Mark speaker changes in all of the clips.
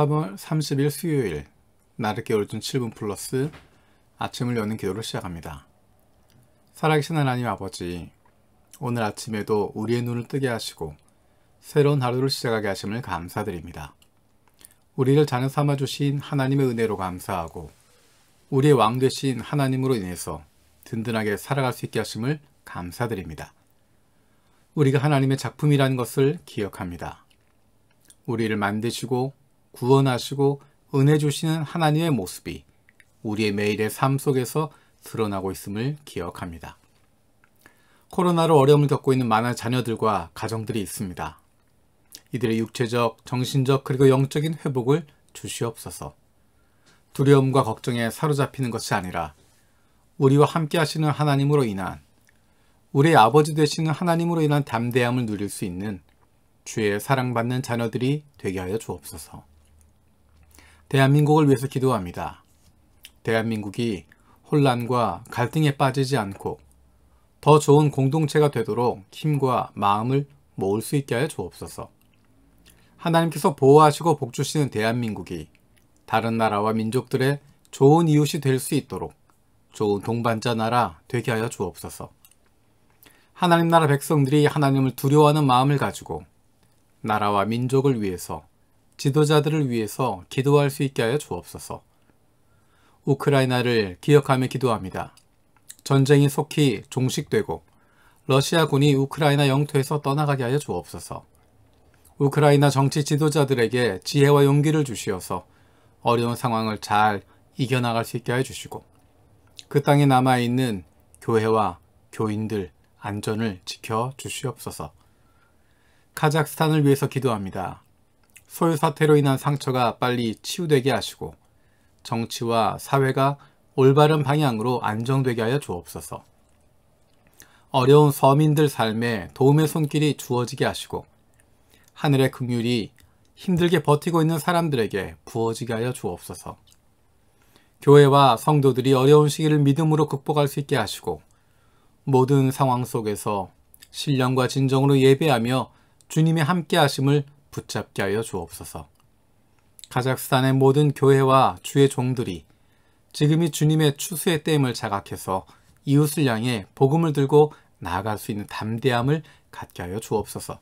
Speaker 1: 3월 30일 수요일 나를 깨워준 7분 플러스 아침을 여는 기도를 시작합니다. 살아계신 하나님 아버지, 오늘 아침에도 우리의 눈을 뜨게 하시고 새로운 하루를 시작하게 하심을 감사드립니다. 우리를 자녀 삼아주신 하나님의 은혜로 감사하고 우리의 왕 되신 하나님으로 인해서 든든하게 살아갈 수 있게 하심을 감사드립니다. 우리가 하나님의 작품이라는 것을 기억합니다. 우리를 만드시고 구원하시고 은혜 주시는 하나님의 모습이 우리의 매일의 삶 속에서 드러나고 있음을 기억합니다. 코로나로 어려움을 겪고 있는 많은 자녀들과 가정들이 있습니다. 이들의 육체적, 정신적 그리고 영적인 회복을 주시옵소서. 두려움과 걱정에 사로잡히는 것이 아니라 우리와 함께 하시는 하나님으로 인한, 우리의 아버지 되시는 하나님으로 인한 담대함을 누릴 수 있는 주의 사랑받는 자녀들이 되게 하여 주옵소서. 대한민국을 위해서 기도합니다. 대한민국이 혼란과 갈등에 빠지지 않고 더 좋은 공동체가 되도록 힘과 마음을 모을 수 있게 하여 주옵소서. 하나님께서 보호하시고 복주시는 대한민국이 다른 나라와 민족들의 좋은 이웃이 될 수 있도록 좋은 동반자 나라 되게 하여 주옵소서. 하나님 나라 백성들이 하나님을 두려워하는 마음을 가지고 나라와 민족을 위해서, 지도자들을 위해서 기도할 수 있게 하여 주옵소서. 우크라이나를 기억하며 기도합니다. 전쟁이 속히 종식되고 러시아군이 우크라이나 영토에서 떠나가게 하여 주옵소서. 우크라이나 정치 지도자들에게 지혜와 용기를 주시어서 어려운 상황을 잘 이겨나갈 수 있게 하여 주시고 그 땅에 남아있는 교회와 교인들 안전을 지켜 주시옵소서. 카자흐스탄을 위해서 기도합니다. 소유 사태로 인한 상처가 빨리 치유되게 하시고 정치와 사회가 올바른 방향으로 안정되게 하여 주옵소서. 어려운 서민들 삶에 도움의 손길이 주어지게 하시고 하늘의 긍휼이 힘들게 버티고 있는 사람들에게 부어지게 하여 주옵소서. 교회와 성도들이 어려운 시기를 믿음으로 극복할 수 있게 하시고 모든 상황 속에서 신령과 진정으로 예배하며 주님의 함께 하심을 붙잡게 하여 주옵소서. 카자흐스탄의 모든 교회와 주의 종들이 지금이 주님의 추수의 때임을 자각해서 이웃을 향해 복음을 들고 나아갈 수 있는 담대함을 갖게 하여 주옵소서.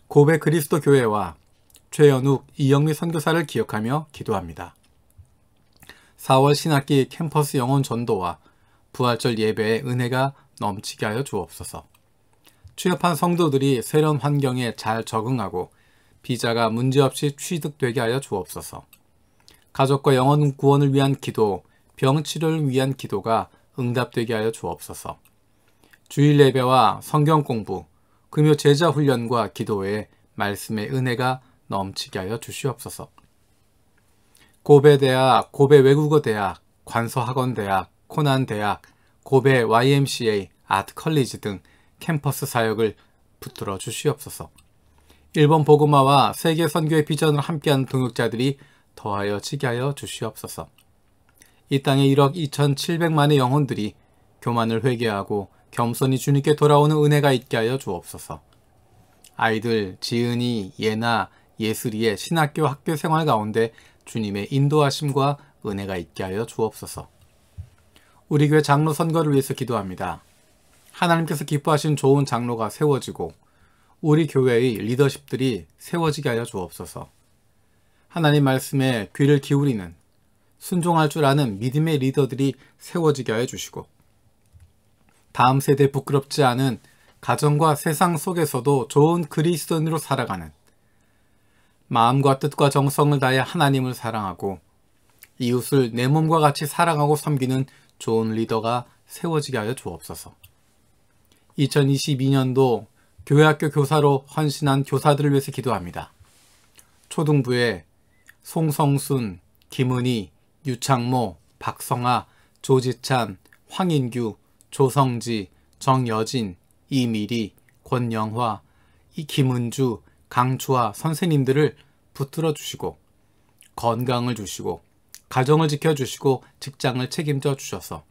Speaker 1: 고베 그리스도 교회와 최연욱, 이영미 선교사를 기억하며 기도합니다. 4월 신학기 캠퍼스 영혼 전도와 부활절 예배의 은혜가 넘치게 하여 주옵소서. 취업한 성도들이 새로운 환경에 잘 적응하고 비자가 문제없이 취득되게 하여 주옵소서. 가족과 영혼 구원을 위한 기도, 병치료를 위한 기도가 응답되게 하여 주옵소서. 주일 예배와 성경 공부, 금요 제자 훈련과 기도에 말씀의 은혜가 넘치게 하여 주시옵소서. 고베대학, 고베 외국어대학, 관서학원대학, 코난대학, 고베 YMCA, 아트컬리지 등 캠퍼스 사역을 붙들어 주시옵소서. 일본 복음화와 세계 선교의 비전을 함께하는 동역자들이 더하여 지게 하여 주시옵소서. 이 땅에 1억 2,700만의 영혼들이 교만을 회개하고 겸손히 주님께 돌아오는 은혜가 있게 하여 주옵소서. 아이들 지은이, 예나, 예슬이의 신학교 학교 생활 가운데 주님의 인도하심과 은혜가 있게 하여 주옵소서. 우리 교회 장로 선거를 위해서 기도합니다. 하나님께서 기뻐하신 좋은 장로가 세워지고 우리 교회의 리더십들이 세워지게 하여 주옵소서. 하나님 말씀에 귀를 기울이는, 순종할 줄 아는 믿음의 리더들이 세워지게 하여 주시고 다음 세대에 부끄럽지 않은 가정과 세상 속에서도 좋은 그리스도인으로 살아가는, 마음과 뜻과 정성을 다해 하나님을 사랑하고 이웃을 내 몸과 같이 사랑하고 섬기는 좋은 리더가 세워지게 하여 주옵소서. 2022년도 교회학교 교사로 헌신한 교사들을 위해서 기도합니다. 초등부에 송성순, 김은희, 유창모, 박성아, 조지찬, 황인규, 조성지, 정여진, 이미리, 권영화, 김은주, 강추아 선생님들을 붙들어 주시고 건강을 주시고 가정을 지켜주시고 직장을 책임져 주셔서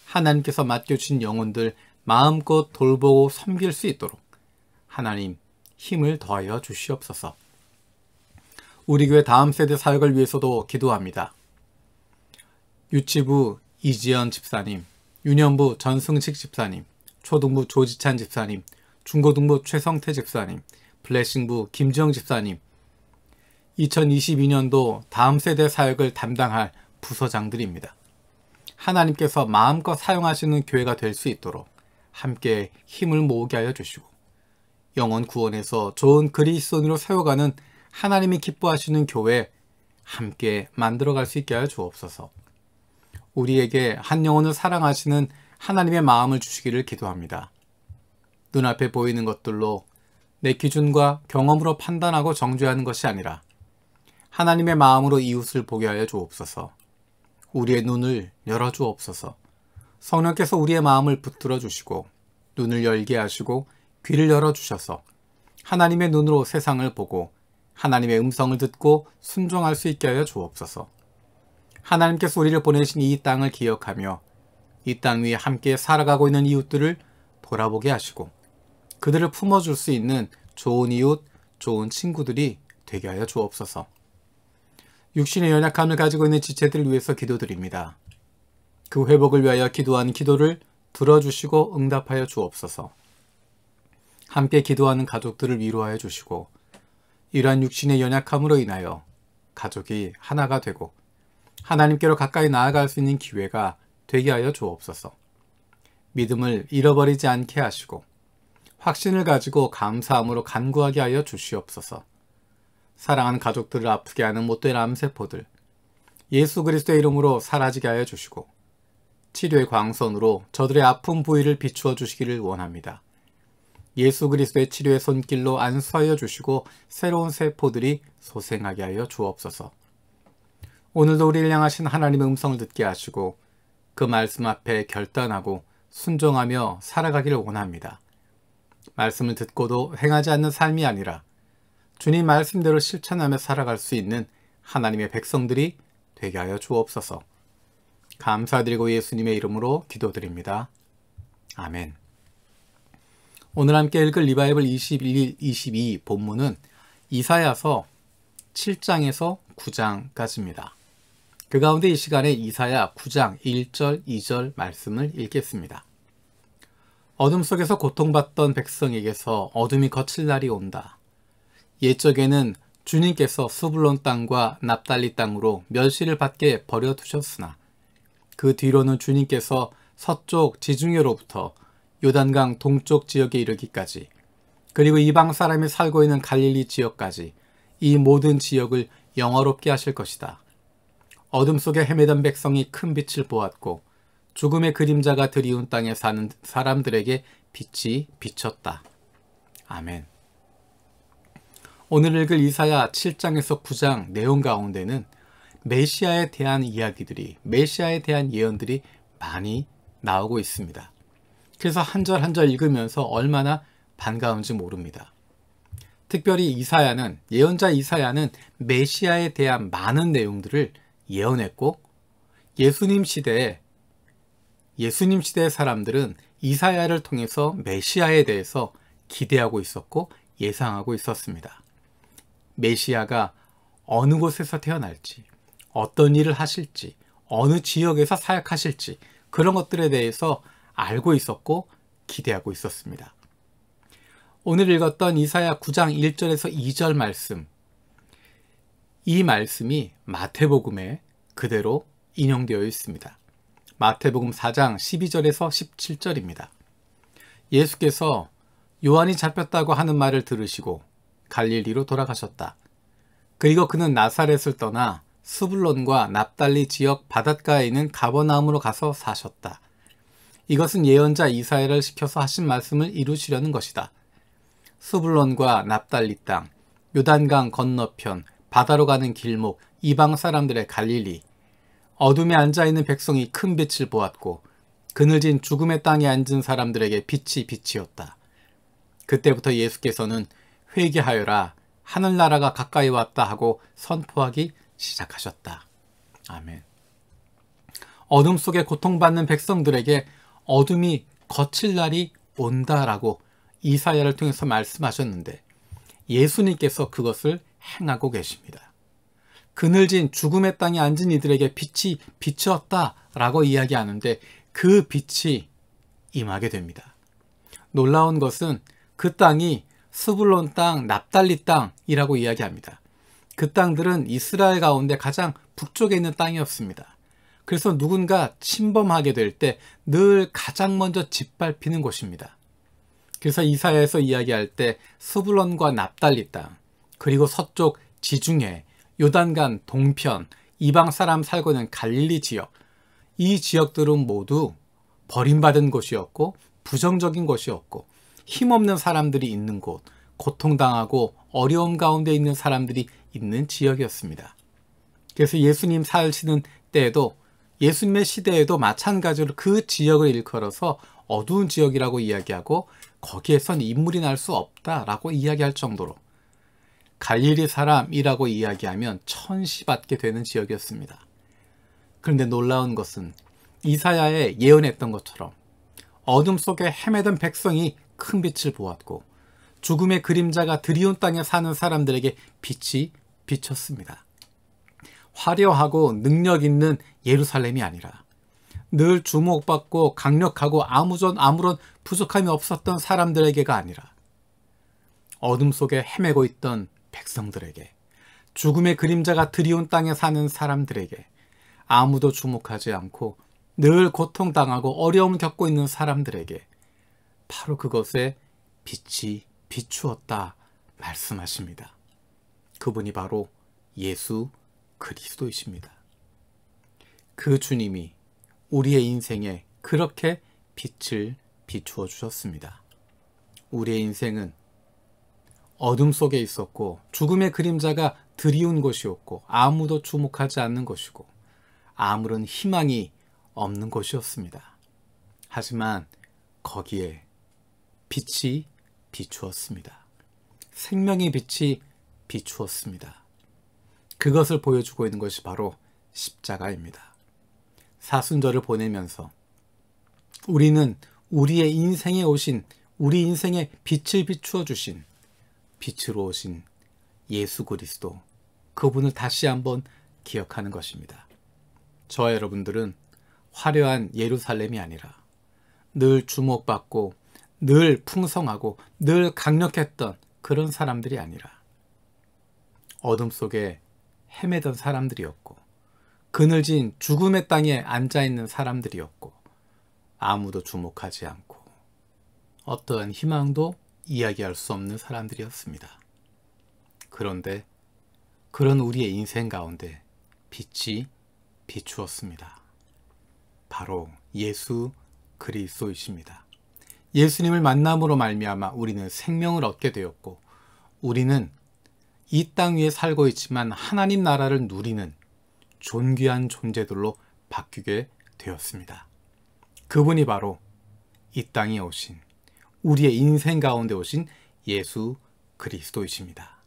Speaker 1: 하나님께서 맡겨주신 영혼들 마음껏 돌보고 섬길 수 있도록 하나님 힘을 더하여 주시옵소서. 우리 교회 다음 세대 사역을 위해서도 기도합니다. 유치부 이지연 집사님, 유년부 전승식 집사님, 초등부 조지찬 집사님, 중고등부 최성태 집사님, 블레싱부 김지영 집사님, 2022년도 다음 세대 사역을 담당할 부서장들입니다. 하나님께서 마음껏 사용하시는 교회가 될 수 있도록 함께 힘을 모으게 하여 주시고 영혼 구원에서 좋은 그리스도인으로 세워가는 하나님이 기뻐하시는 교회 함께 만들어갈 수 있게 하여 주옵소서. 우리에게 한 영혼을 사랑하시는 하나님의 마음을 주시기를 기도합니다. 눈앞에 보이는 것들로 내 기준과 경험으로 판단하고 정죄하는 것이 아니라 하나님의 마음으로 이웃을 보게 하여 주옵소서. 우리의 눈을 열어주옵소서. 성령께서 우리의 마음을 붙들어 주시고 눈을 열게 하시고 귀를 열어주셔서 하나님의 눈으로 세상을 보고 하나님의 음성을 듣고 순종할 수 있게 하여 주옵소서. 하나님께서 우리를 보내신 이 땅을 기억하며 이 땅 위에 함께 살아가고 있는 이웃들을 돌아보게 하시고 그들을 품어줄 수 있는 좋은 이웃, 좋은 친구들이 되게 하여 주옵소서. 육신의 연약함을 가지고 있는 지체들을 위해서 기도드립니다. 그 회복을 위하여 기도하는 기도를 들어주시고 응답하여 주옵소서. 함께 기도하는 가족들을 위로하여 주시고 이러한 육신의 연약함으로 인하여 가족이 하나가 되고 하나님께로 가까이 나아갈 수 있는 기회가 되게 하여 주옵소서. 믿음을 잃어버리지 않게 하시고 확신을 가지고 감사함으로 간구하게 하여 주시옵소서. 사랑하는 가족들을 아프게 하는 못된 암세포들 예수 그리스도의 이름으로 사라지게 하여 주시고 치료의 광선으로 저들의 아픈 부위를 비추어 주시기를 원합니다. 예수 그리스도의 치료의 손길로 안수하여 주시고 새로운 세포들이 소생하게 하여 주옵소서. 오늘도 우리를 향하신 하나님의 음성을 듣게 하시고 그 말씀 앞에 결단하고 순종하며 살아가기를 원합니다. 말씀을 듣고도 행하지 않는 삶이 아니라 주님 말씀대로 실천하며 살아갈 수 있는 하나님의 백성들이 되게 하여 주옵소서. 감사드리고 예수님의 이름으로 기도드립니다. 아멘. 오늘 함께 읽을 리바이블 21, 22 본문은 이사야서 7장에서 9장까지입니다. 그 가운데 이 시간에 이사야 9장 1절, 2절 말씀을 읽겠습니다. 어둠 속에서 고통받던 백성에게서 어둠이 거칠 날이 온다. 옛적에는 주님께서 스불론 땅과 납달리 땅으로 멸시를 받게 버려두셨으나 그 뒤로는 주님께서 서쪽 지중해로부터 요단강 동쪽 지역에 이르기까지 그리고 이방 사람이 살고 있는 갈릴리 지역까지 이 모든 지역을 영화롭게 하실 것이다. 어둠 속에 헤매던 백성이 큰 빛을 보았고 죽음의 그림자가 드리운 땅에 사는 사람들에게 빛이 비쳤다. 아멘. 오늘 읽을 이사야 7장에서 9장 내용 가운데는 메시아에 대한 이야기들이, 메시아에 대한 예언들이 많이 나오고 있습니다. 그래서 한 절 한 절 읽으면서 얼마나 반가운지 모릅니다. 특별히 이사야는, 예언자 이사야는 메시아에 대한 많은 내용들을 예언했고 예수님 시대의 사람들은 이사야를 통해서 메시아에 대해서 기대하고 있었고 예상하고 있었습니다. 메시아가 어느 곳에서 태어날지, 어떤 일을 하실지, 어느 지역에서 사역하실지 그런 것들에 대해서 알고 있었고 기대하고 있었습니다. 오늘 읽었던 이사야 9장 1절에서 2절 말씀, 이 말씀이 마태복음에 그대로 인용되어 있습니다. 마태복음 4장 12절에서 17절입니다. 예수께서 요한이 잡혔다고 하는 말을 들으시고 갈릴리로 돌아가셨다. 그리고 그는 나사렛을 떠나 스불론과 납달리 지역 바닷가에 있는 가버나움으로 가서 사셨다. 이것은 예언자 이사야를 시켜서 하신 말씀을 이루시려는 것이다. 스불론과 납달리 땅, 요단강 건너편, 바다로 가는 길목, 이방 사람들의 갈릴리, 어둠에 앉아있는 백성이 큰 빛을 보았고 그늘진 죽음의 땅에 앉은 사람들에게 빛이 빛이었다. 그때부터 예수께서는 회개하여라, 하늘나라가 가까이 왔다 하고 선포하기 시작하셨다. 아멘. 어둠 속에 고통받는 백성들에게 어둠이 거칠 날이 온다라고 이사야를 통해서 말씀하셨는데 예수님께서 그것을 행하고 계십니다. 그늘진 죽음의 땅에 앉은 이들에게 빛이 비추었다라고 이야기하는데 그 빛이 임하게 됩니다. 놀라운 것은 그 땅이 스불론 땅, 납달리 땅이라고 이야기합니다. 그 땅들은 이스라엘 가운데 가장 북쪽에 있는 땅이었습니다. 그래서 누군가 침범하게 될 때 늘 가장 먼저 짓밟히는 곳입니다. 그래서 이사야에서 이야기할 때 스불론과 납달리 땅, 그리고 서쪽 지중해, 요단강 동편, 이방 사람 살고 있는 갈릴리 지역, 이 지역들은 모두 버림받은 곳이었고 부정적인 곳이었고 힘없는 사람들이 있는 곳, 고통당하고 어려움 가운데 있는 사람들이 있는 지역이었습니다. 그래서 예수님 사시는 때에도 예수님의 시대에도 마찬가지로 그 지역을 일컬어서 어두운 지역이라고 이야기하고 거기에선 인물이 날 수 없다라고 이야기할 정도로 갈릴리 사람이라고 이야기하면 천시받게 되는 지역이었습니다. 그런데 놀라운 것은 이사야에 예언했던 것처럼 어둠 속에 헤매던 백성이 큰 빛을 보았고 죽음의 그림자가 드리운 땅에 사는 사람들에게 빛이 비쳤습니다. 화려하고 능력 있는 예루살렘이 아니라 늘 주목받고 강력하고 아무런 부족함이 없었던 사람들에게가 아니라 어둠 속에 헤매고 있던 백성들에게, 죽음의 그림자가 드리운 땅에 사는 사람들에게, 아무도 주목하지 않고 늘 고통당하고 어려움을 겪고 있는 사람들에게 바로 그것에 빛이 비추었다 말씀하십니다. 그분이 바로 예수 그리스도이십니다. 그 주님이 우리의 인생에 그렇게 빛을 비추어 주셨습니다. 우리의 인생은 어둠 속에 있었고 죽음의 그림자가 드리운 곳이었고 아무도 주목하지 않는 곳이고 아무런 희망이 없는 곳이었습니다. 하지만 거기에 빛이 비추었습니다. 생명의 빛이 비추었습니다. 그것을 보여주고 있는 것이 바로 십자가입니다. 사순절을 보내면서 우리는 우리의 인생에 오신, 우리 인생에 빛을 비추어 주신, 빛으로 오신 예수 그리스도, 그분을 다시 한번 기억하는 것입니다. 저와 여러분들은 화려한 예루살렘이 아니라 늘 주목받고 늘 풍성하고 늘 강력했던 그런 사람들이 아니라 어둠 속에 헤매던 사람들이었고 그늘진 죽음의 땅에 앉아있는 사람들이었고 아무도 주목하지 않고 어떠한 희망도 이야기할 수 없는 사람들이었습니다. 그런데 그런 우리의 인생 가운데 빛이 비추었습니다. 바로 예수 그리스도이십니다. 예수님을 만남으로 말미암아 우리는 생명을 얻게 되었고 우리는 이 땅 위에 살고 있지만 하나님 나라를 누리는 존귀한 존재들로 바뀌게 되었습니다. 그분이 바로 이 땅에 오신, 우리의 인생 가운데 오신 예수 그리스도이십니다.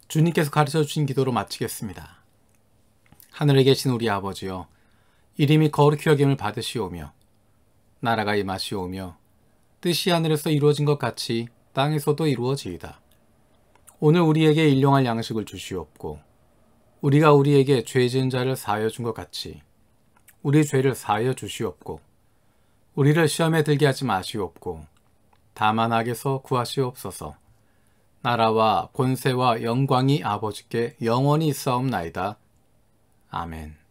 Speaker 1: 주님께서 가르쳐 주신 기도로 마치겠습니다. 하늘에 계신 우리 아버지여, 이름이 거룩히 여김을 받으시오며 나라가 임하시오며 뜻이 하늘에서 이루어진 것 같이 땅에서도 이루어지이다. 오늘 우리에게 일용할 양식을 주시옵고 우리가 우리에게 죄 지은 자를 사하여 준 것 같이 우리 죄를 사하여 주시옵고 우리를 시험에 들게 하지 마시옵고 다만 악에서 구하시옵소서. 나라와 권세와 영광이 아버지께 영원히 있사옵나이다. 아멘.